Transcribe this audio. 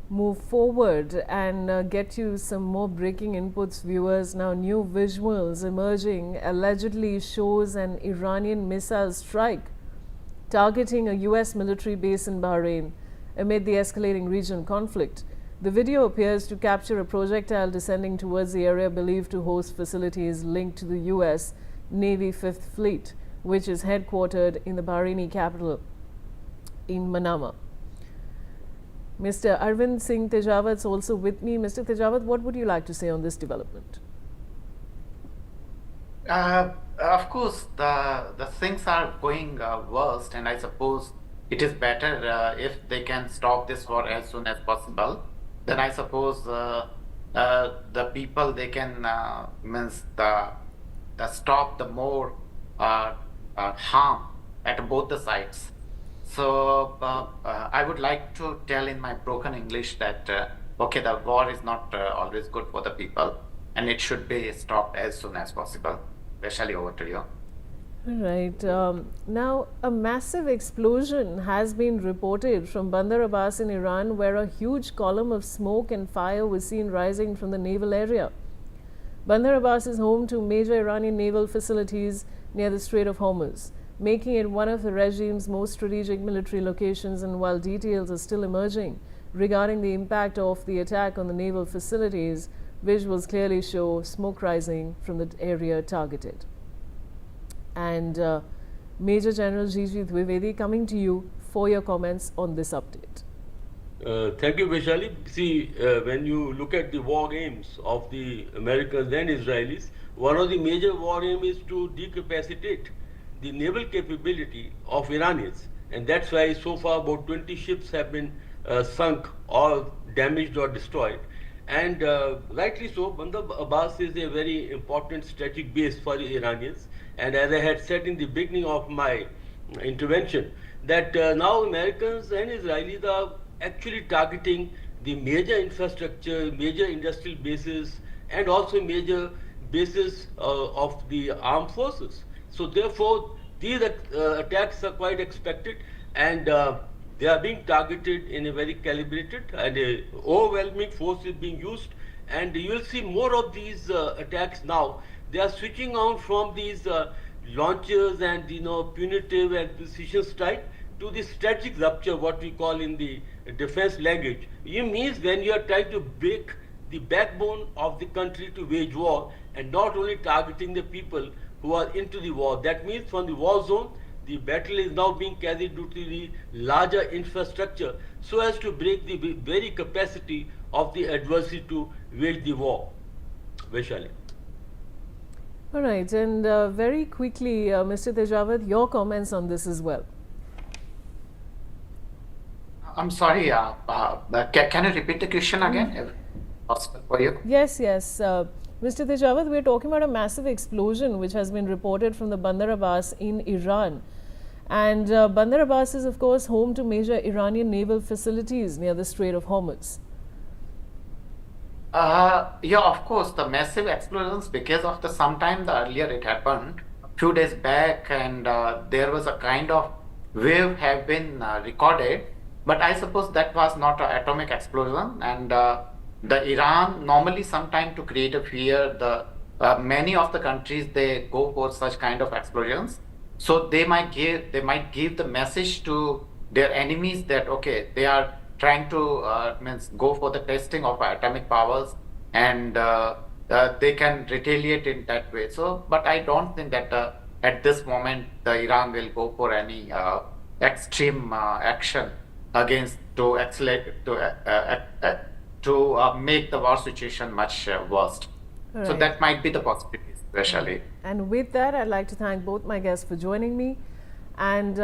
move forward and get you some more breaking inputs, viewers. Now, new visuals emerging allegedly shows an Iranian missile strike targeting a US military base in Bahrain amid the escalating regional conflict. The video appears to capture a projectile descending towards the area believed to host facilities linked to the US Navy 5th Fleet, which is headquartered in the Bahraini capital in Manama. Mr. Arvind Singh Tejawat is also with me. Mr. Tejawat, what would you like to say on this development? Of course, the things are going worst, and I suppose it is better if they can stop this war as soon as possible. Then I suppose the people, they can means the stop the more harm at both the sides. So I would like to tell in my broken English that okay, the war is not always good for the people, and it should be stopped as soon as possible. Especially over to you. All right. Now, a massive explosion has been reported from Bandar Abbas in Iran, where a huge column of smoke and fire was seen rising from the naval area. Bandar Abbas is home to major Iranian naval facilities near the Strait of Hormuz, making it one of the regime's most strategic military locations. And while details are still emerging regarding the impact of the attack on the naval facilities, visuals clearly show smoke rising from the area targeted. And Major General Gigi Dwivedi, coming to you for your comments on this update. Thank you, Vaishali. See, when you look at the war aims of the Americans and Israelis, one of the major war aims is to decapacitate the naval capability of Iranians. And that's why so far about 20 ships have been sunk or damaged or destroyed. And rightly so, Bandar Abbas is a very important strategic base for the Iranians. And as I had said in the beginning of my intervention, that now Americans and Israelis are actually targeting the major infrastructure, major industrial bases, and also major bases of the armed forces. So therefore, these attacks are quite expected, and they are being targeted in a very calibrated and a overwhelming force is being used. And you will see more of these attacks now. They are switching on from these launchers and punitive and precision strike to the strategic rupture, what we call in the defense language. It means when you are trying to break the backbone of the country to wage war, and not only targeting the people who are into the war. That means from the war zone, the battle is now being carried due to the larger infrastructure so as to break the very capacity of the adversary to wage the war. Vaishali. All right, and very quickly, Mr. Tejawat, your comments on this as well. I'm sorry, can you repeat the question again, if possible for you? Yes. Mr. Tejawat, we're talking about a massive explosion which has been reported from the Bandar Abbas in Iran. And Bandar Abbas is, of course, home to major Iranian naval facilities near the Strait of Hormuz. Yeah, of course, the massive explosions because of the sometime the earlier it happened a few days back, and there was a kind of wave have been recorded, but I suppose that was not an atomic explosion. And the Iran normally sometime to create a fear, the many of the countries they go for such kind of explosions, so they might give the message to their enemies that okay, they are trying to means go for the testing of atomic powers, and they can retaliate in that way. So, but I don't think that at this moment the Iran will go for any extreme action against to accelerate to make the war situation much worse. Right. So that might be the possibilities, especially. And with that, I'd like to thank both my guests for joining me. And